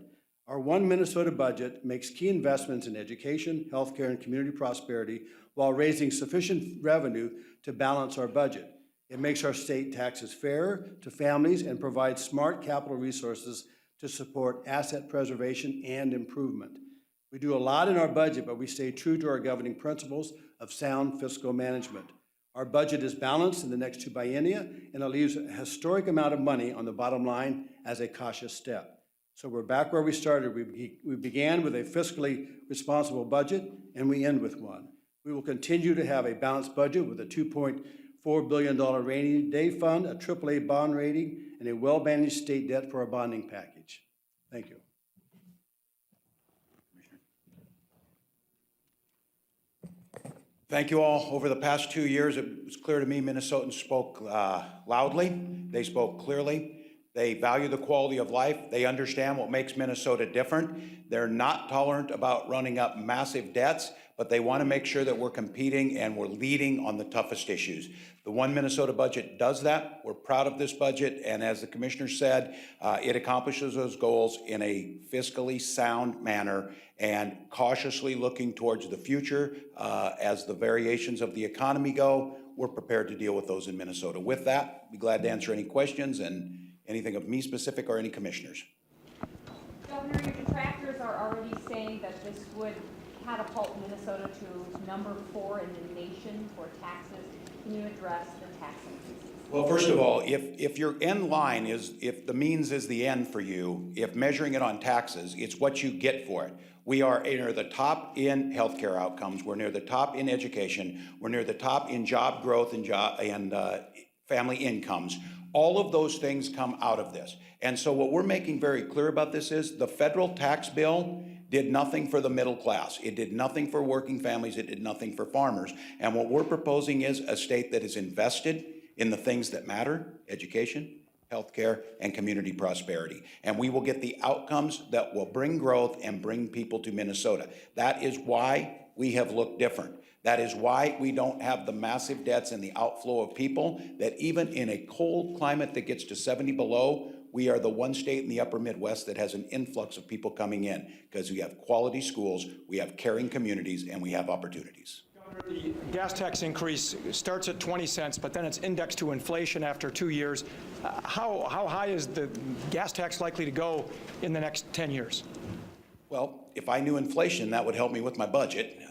Our One Minnesota budget makes key investments in education, healthcare, and community prosperity while raising sufficient revenue to balance our budget. It makes our state taxes fair to families and provides smart capital resources to support asset preservation and improvement. We do a lot in our budget, but we stay true to our governing principles of sound fiscal management. Our budget is balanced in the next 2 biennia, and it leaves a historic amount of money on the bottom line as a cautious step. So we're back where we started. We began with a fiscally responsible budget, and we end with one. We will continue to have a balanced budget with a $2.4 billion rainy day fund, a AAA bond rating, and a well-managed state debt for our bonding package. Thank you. Thank you all. Over the past 2 years, it was clear to me Minnesotans spoke loudly. They spoke clearly. They value the quality of life. They understand what makes Minnesota different. They're not tolerant about running up massive debts, but they want to make sure that we're competing and we're leading on the toughest issues. The One Minnesota budget does that. We're proud of this budget, and as the commissioner said, it accomplishes those goals in a fiscally sound manner and cautiously looking towards the future as the variations of the economy go. We're prepared to deal with those in Minnesota. With that, I'd be glad to answer any questions and anything of me specific or any commissioners. Governor, your detractors are already saying that this would catapult Minnesota to number 4 in the nation for taxes. Can you address the tax increases? Well, first of all, if your end line is, if the means is the end for you, if measuring it on taxes, it's what you get for it. We are near the top in healthcare outcomes. We're near the top in education. We're near the top in job growth and family incomes. All of those things come out of this. And so what we're making very clear about this is the federal tax bill did nothing for the middle class. It did nothing for working families. It did nothing for farmers. And what we're proposing is a state that is invested in the things that matter: education, healthcare, and community prosperity. And we will get the outcomes that will bring growth and bring people to Minnesota. That is why we have looked different. That is why we don't have the massive debts and the outflow of people, that even in a cold climate that gets to 70 below, we are the one state in the upper Midwest that has an influx of people coming in because we have quality schools, we have caring communities, and we have opportunities. Governor, the gas tax increase starts at 20 cents, but then it's indexed to inflation after 2 years. How high is the gas tax likely to go in the next 10 years? Well, if I knew inflation, that would help me with my budget.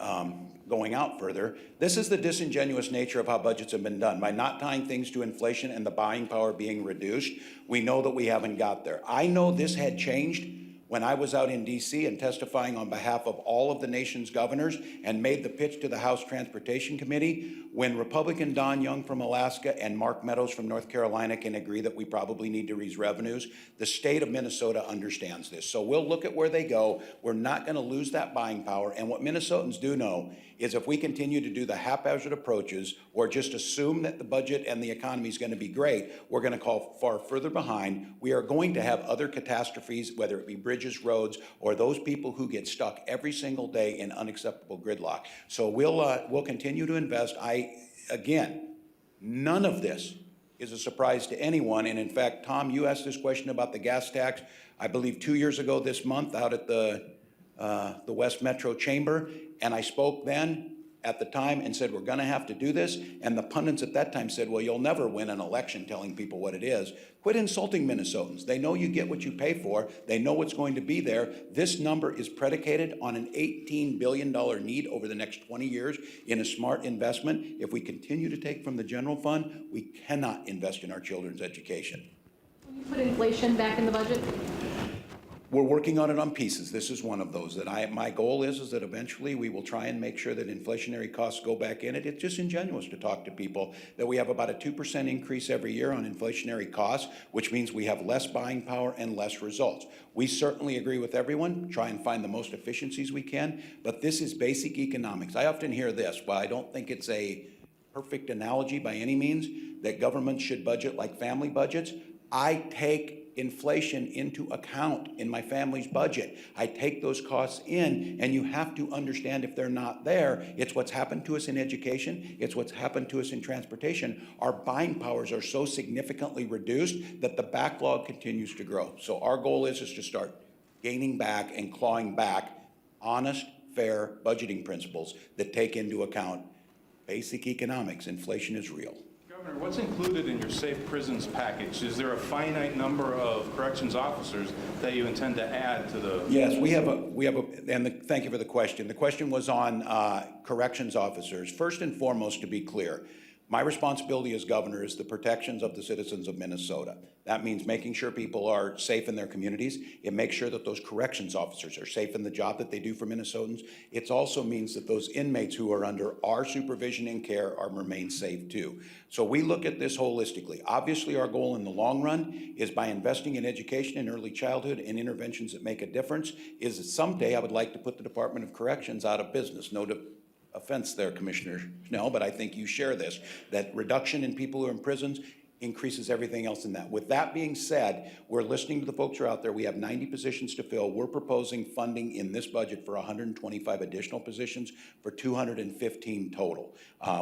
Going out further, this is the disingenuous nature of how budgets have been done. By not tying things to inflation and the buying power being reduced, we know that we haven't got there. I know this had changed when I was out in D.C. and testifying on behalf of all of the nation's governors and made the pitch to the House Transportation Committee, when Republican Don Young from Alaska and Mark Meadows from North Carolina can agree that we probably need to raise revenues. The state of Minnesota understands this. So we'll look at where they go. We're not going to lose that buying power. And what Minnesotans do know is if we continue to do the haphazard approaches or just assume that the budget and the economy is going to be great, we're going to fall far further behind. We are going to have other catastrophes, whether it be bridges, roads, or those people who get stuck every single day in unacceptable gridlock. So we'll continue to invest. Again, none of this is a surprise to anyone. And in fact, Tom, you asked this question about the gas tax, I believe 2 years ago this month out at the West Metro Chamber. And I spoke then at the time and said, we're going to have to do this. And the pundits at that time said, well, you'll never win an election telling people what it is. Quit insulting Minnesotans. They know you get what you pay for. They know what's going to be there. This number is predicated on an $18 billion need over the next 20 years in a smart investment. If we continue to take from the general fund, we cannot invest in our children's education. Will you put inflation back in the budget? We're working on it on pieces. This is one of those that my goal is that eventually we will try and make sure that inflationary costs go back in it. It's just ingenuous to talk to people that we have about a 2% increase every year on inflationary costs, which means we have less buying power and less results. We certainly agree with everyone, try and find the most efficiencies we can, but this is basic economics. I often hear this, while I don't think it's a perfect analogy by any means, that government should budget like family budgets. I take inflation into account in my family's budget. I take those costs in, and you have to understand if they're not there, it's what's happened to us in education, it's what's happened to us in transportation. Our buying powers are so significantly reduced that the backlog continues to grow. So our goal is to start gaining back and clawing back honest, fair budgeting principles that take into account basic economics. Inflation is real. Governor, what's included in your Safe Prisons package? Is there a finite number of corrections officers that you intend to add to the? Yes, thank you for the question. The question was on corrections officers. First and foremost, to be clear, my responsibility as governor is the protections of the citizens of Minnesota. That means making sure people are safe in their communities. It makes sure that those corrections officers are safe in the job that they do for Minnesotans. It also means that those inmates who are under our supervision and care remain safe too. So we look at this holistically. Obviously, our goal in the long run is by investing in education and early childhood and interventions that make a difference, is that someday I would like to put the Department of Corrections out of business. No offense there, Commissioner Schnell, but I think you share this, that reduction in people who are in prisons increases everything else in that. With that being said, we're listening to the folks who are out there. We have 90 positions to fill. We're proposing funding in this budget for 125 additional positions for 215 total.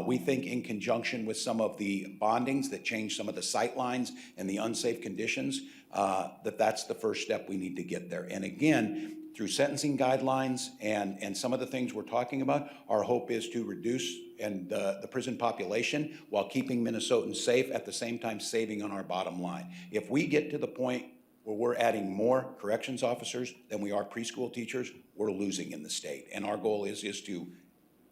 We think in conjunction with some of the bondings that change some of the sight lines and the unsafe conditions, that's the first step we need to get there. And again, through sentencing guidelines and some of the things we're talking about, our hope is to reduce the prison population while keeping Minnesotans safe, at the same time saving on our bottom line. If we get to the point where we're adding more corrections officers than we are preschool teachers, we're losing in the state. And our goal is to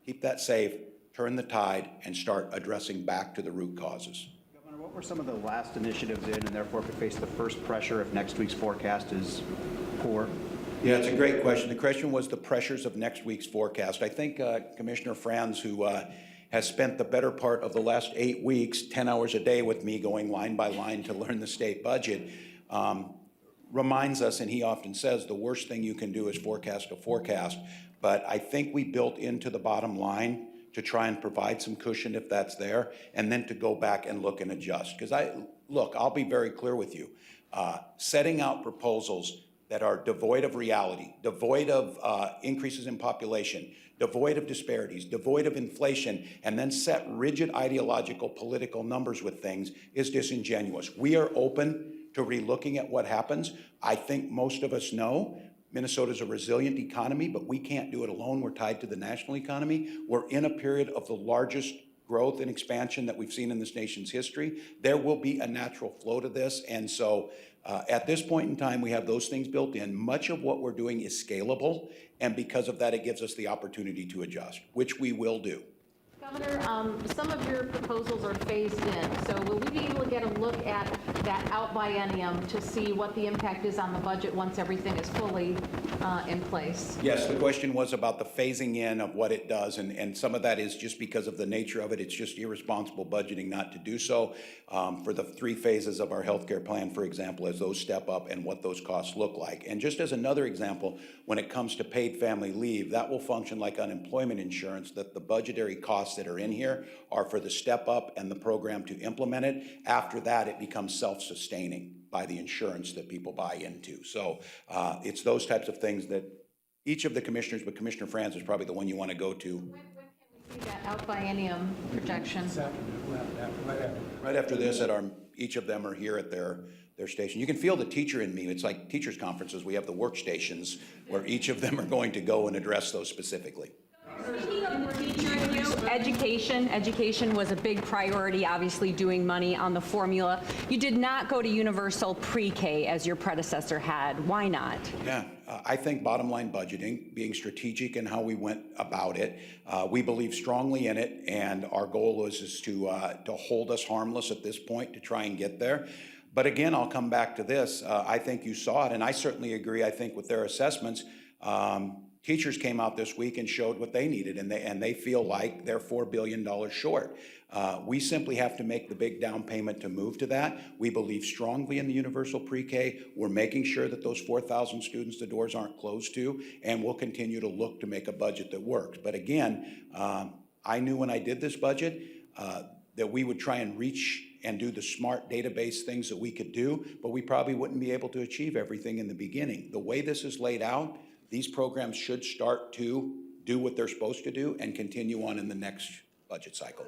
keep that safe, turn the tide, and start addressing back to the root causes. Governor, what were some of the last initiatives in, and therefore could face the first pressure if next week's forecast is poor? Yeah, it's a great question. The question was the pressures of next week's forecast. I think Commissioner Franz, who has spent the better part of the last 8 weeks, 10 hours a day with me going line by line to learn the state budget, reminds us, and he often says, the worst thing you can do is forecast a forecast. But I think we built into the bottom line to try and provide some cushion if that's there, and then to go back and look and adjust. Because I'll be very clear with you. Setting out proposals that are devoid of reality, devoid of increases in population, devoid of disparities, devoid of inflation, and then set rigid ideological political numbers with things is disingenuous. We are open to relooking at what happens. I think most of us know Minnesota's a resilient economy, but we can't do it alone. We're tied to the national economy. We're in a period of the largest growth and expansion that we've seen in this nation's history. There will be a natural flow to this, and so at this point in time, we have those things built in. Much of what we're doing is scalable, and because of that, it gives us the opportunity to adjust, which we will do. Governor, some of your proposals are phased in, so will we be able to get a look at that out biennium to see what the impact is on the budget once everything is fully in place? Yes, the question was about the phasing in of what it does, and some of that is just because of the nature of it. It's just irresponsible budgeting not to do so. For the 3 phases of our healthcare plan, for example, as those step up and what those costs look like. And just as another example, when it comes to paid family leave, that will function like unemployment insurance, that the budgetary costs that are in here are for the step up and the program to implement it. After that, it becomes self-sustaining by the insurance that people buy into. So it's those types of things that each of the commissioners, but Commissioner Franz is probably the one you want to go to. When can we see that out biennium projection? Right after this, each of them are here at their station. You can feel the teacher in me. It's like teachers' conferences. We have the workstations where each of them are going to go and address those specifically. Speaking of the teacher in you, education was a big priority, obviously doing money on the formula. You did not go to universal pre-K as your predecessor had. Why not? Yeah, I think bottom line budgeting, being strategic in how we went about it, we believe strongly in it, and our goal is to hold us harmless at this point to try and get there. But again, I'll come back to this. I think you saw it, and I certainly agree, I think, with their assessments. Teachers came out this week and showed what they needed, and they feel like they're $4 billion short. We simply have to make the big down payment to move to that. We believe strongly in the universal pre-K. We're making sure that those 4,000 students the doors aren't closed to, and we'll continue to look to make a budget that works. But again, I knew when I did this budget that we would try and reach and do the smart database things that we could do, but we probably wouldn't be able to achieve everything in the beginning. The way this is laid out, these programs should start to do what they're supposed to do and continue on in the next budget cycle.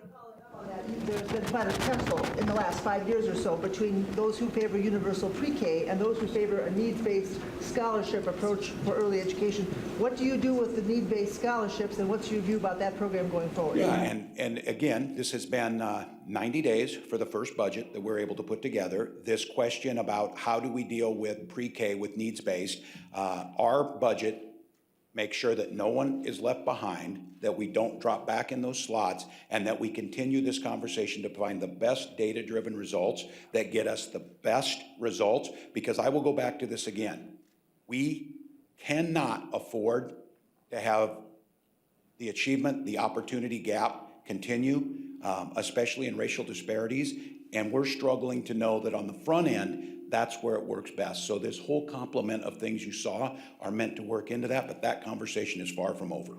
There's been quite a tussle in the last 5 years or so between those who favor universal pre-K and those who favor a needs-based scholarship approach for early education. What do you do with the need-based scholarships, and what's your view about that program going forward? Yeah, and again, this has been 90 days for the first budget that we're able to put together. This question about how do we deal with pre-K with needs-based, our budget makes sure that no one is left behind, that we don't drop back in those slots, and that we continue this conversation to find the best data-driven results that get us the best results, because I will go back to this again. We cannot afford to have the achievement, the opportunity gap continue, especially in racial disparities, and we're struggling to know that on the front end, that's where it works best. So this whole complement of things you saw are meant to work into that, but that conversation is far from over.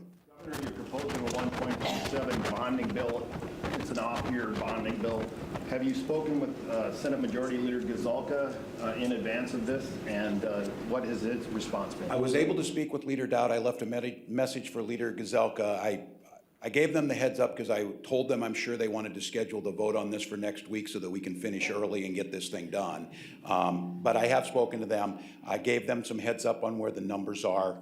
Governor, you're proposing a 1.27 bonding bill. It's an off-year bonding bill. Have you spoken with Senate Majority Leader Gazalka in advance of this, and what has his response been? I was able to speak with Leader Dowd. I left a message for Leader Gazalka. I gave them the heads up because I told them I'm sure they wanted to schedule the vote on this for next week so that we can finish early and get this thing done. But I have spoken to them. I gave them some heads up on where the numbers are.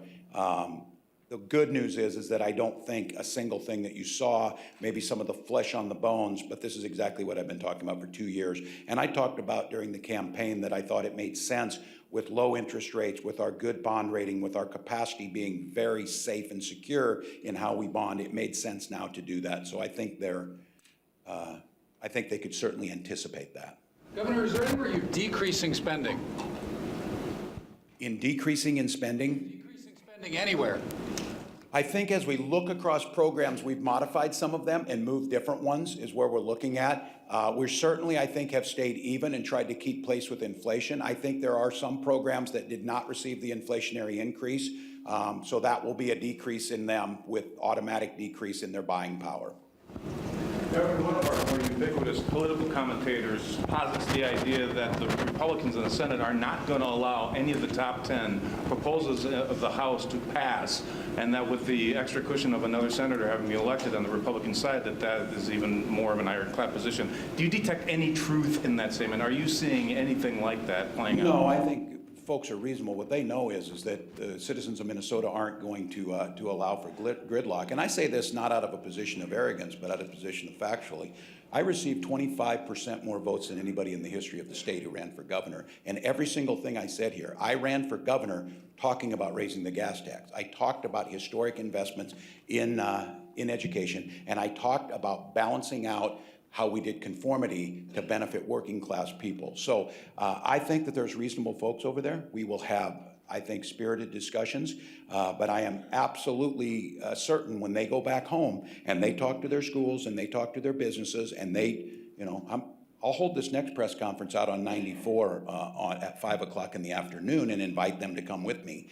The good news is that I don't think a single thing that you saw, maybe some of the flesh on the bones, but this is exactly what I've been talking about for 2 years. And I talked about during the campaign that I thought it made sense with low interest rates, with our good bond rating, with our capacity being very safe and secure in how we bond. It made sense now to do that. So I think I think they could certainly anticipate that. Governor, is there anywhere you're decreasing spending? In decreasing in spending? Decreasing spending anywhere? I think as we look across programs, we've modified some of them and moved different ones is where we're looking at. We certainly, I think, have stayed even and tried to keep pace with inflation. I think there are some programs that did not receive the inflationary increase, so that will be a decrease in them with automatic decrease in their buying power. Governor, one of our more ubiquitous political commentators posits the idea that the Republicans in the Senate are not going to allow any of the top 10 proposals of the House to pass, and that with the extra cushion of another senator having been elected on the Republican side, that is even more of an ironclad position. Do you detect any truth in that statement? Are you seeing anything like that playing out? No, I think folks are reasonable. What they know is that the citizens of Minnesota aren't going to allow for gridlock. And I say this not out of a position of arrogance, but out of a position of factually. I received 25% more votes than anybody in the history of the state who ran for governor. And every single thing I said here, I ran for governor talking about raising the gas tax. I talked about historic investments in education, and I talked about balancing out how we did conformity to benefit working class people. So I think that there's reasonable folks over there. We will have, I think, spirited discussions, but I am absolutely certain when they go back home and they talk to their schools and they talk to their businesses and they, you know, I'll hold this next press conference out on 94 at 5 o'clock in the afternoon and invite them to come with me.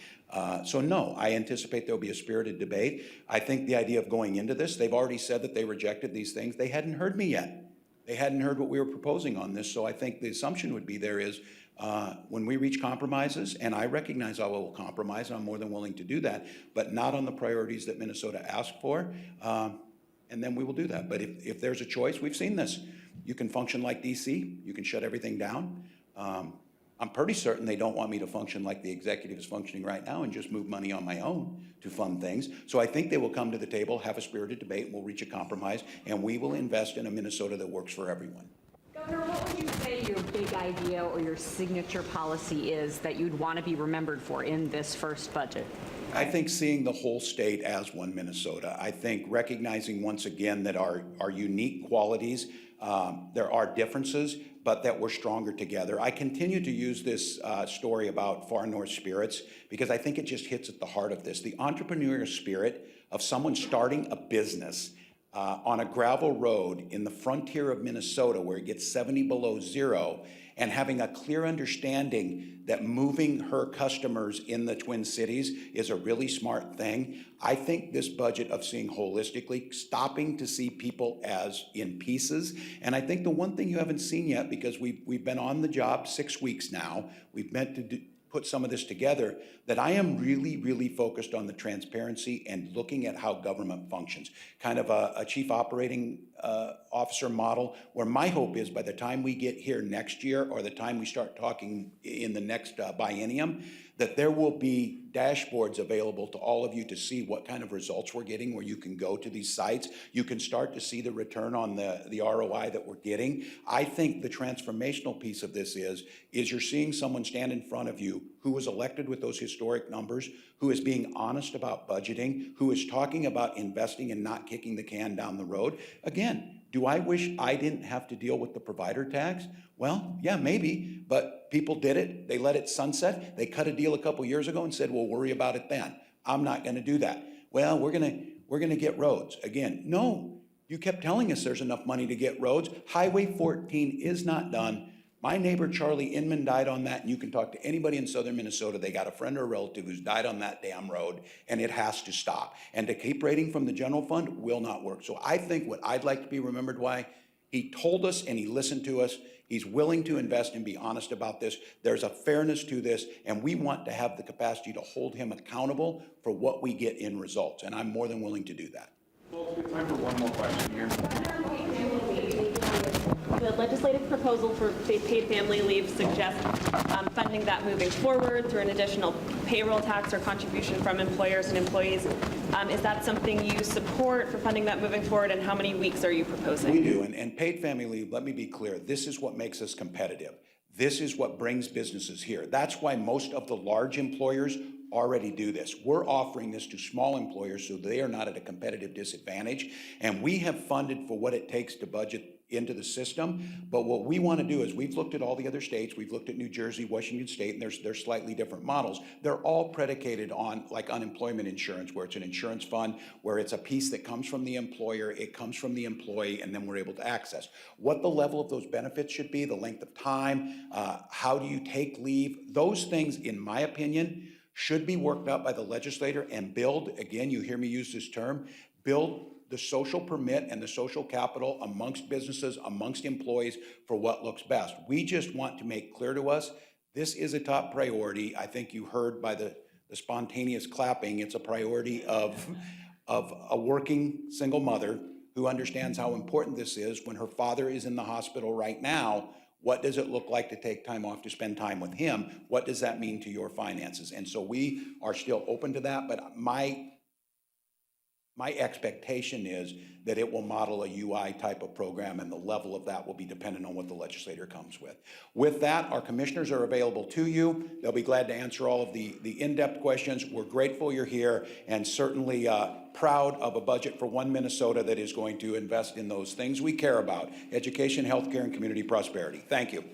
So no, I anticipate there'll be a spirited debate. I think the idea of going into this, they've already said that they rejected these things. They hadn't heard me yet. They hadn't heard what we were proposing on this. So I think the assumption would be there is when we reach compromises, and I recognize I will compromise, and I'm more than willing to do that, but not on the priorities that Minnesota asked for, and then we will do that. But if there's a choice, we've seen this. You can function like DC, you can shut everything down. I'm pretty certain they don't want me to function like the executive is functioning right now and just move money on my own to fund things. So I think they will come to the table, have a spirited debate, and we'll reach a compromise, and we will invest in a Minnesota that works for everyone. Governor, what would you say your big idea or your signature policy is that you'd want to be remembered for in this first budget? I think seeing the whole state as one Minnesota. I think recognizing once again that our unique qualities, there are differences, but that we're stronger together. I continue to use this story about Far North Spirits because I think it just hits at the heart of this. The entrepreneurial spirit of someone starting a business on a gravel road in the frontier of Minnesota where it gets 70 below zero and having a clear understanding that moving her customers in the Twin Cities is a really smart thing. I think this budget of seeing holistically, stopping to see people as in pieces. And I think the one thing you haven't seen yet, because we've been on the job 6 weeks now, we've meant to put some of this together, that I am really, really focused on the transparency and looking at how government functions. Kind of a chief operating officer model, where my hope is by the time we get here next year or the time we start talking in the next biennium, that there will be dashboards available to all of you to see what kind of results we're getting, where you can go to these sites. You can start to see the return on the ROI that we're getting. I think the transformational piece of this is you're seeing someone stand in front of you who was elected with those historic numbers, who is being honest about budgeting, who is talking about investing and not kicking the can down the road. Again, do I wish I didn't have to deal with the provider tax? Well, yeah, maybe, but people did it. They let it sunset. They cut a deal a couple years ago and said, we'll worry about it then. I'm not going to do that. Well, we're going to get roads. Again, no, you kept telling us there's enough money to get roads. Highway 14 is not done. My neighbor Charlie Inman died on that, and you can talk to anybody in southern Minnesota. They got a friend or a relative who's died on that damn road, and it has to stop. And to keep rating from the general fund will not work. So I think what I'd like to be remembered why, he told us and he listened to us. He's willing to invest and be honest about this. There's a fairness to this, and we want to have the capacity to hold him accountable for what we get in results, and I'm more than willing to do that. Well, we have time for one more question here. The legislative proposal for paid family leave suggests funding that moving forward through an additional payroll tax or contribution from employers and employees. Is that something you support for funding that moving forward, and how many weeks are you proposing? We do, and paid family leave, let me be clear, this is what makes us competitive. This is what brings businesses here. That's why most of the large employers already do this. We're offering this to small employers so they are not at a competitive disadvantage, and we have funded for what it takes to budget into the system. But what we want to do is, we've looked at all the other states, we've looked at New Jersey, Washington State, and there's slightly different models. They're all predicated on like unemployment insurance, where it's an insurance fund, where it's a piece that comes from the employer, it comes from the employee, and then we're able to access. What the level of those benefits should be, the length of time, how do you take leave, those things, in my opinion, should be worked out by the legislator and build, again, you hear me use this term, build the social permit and the social capital amongst businesses, amongst employees, for what looks best. We just want to make clear to us, this is a top priority. I think you heard by the spontaneous clapping, it's a priority of a working single mother who understands how important this is. When her father is in the hospital right now, what does it look like to take time off to spend time with him? What does that mean to your finances? And so we are still open to that, but my expectation is that it will model a UI type of program, and the level of that will be dependent on what the legislator comes with. With that, our commissioners are available to you. They'll be glad to answer all of the in-depth questions. We're grateful you're here, and certainly proud of a budget for one Minnesota that is going to invest in those things we care about: education, healthcare, and community prosperity. Thank you.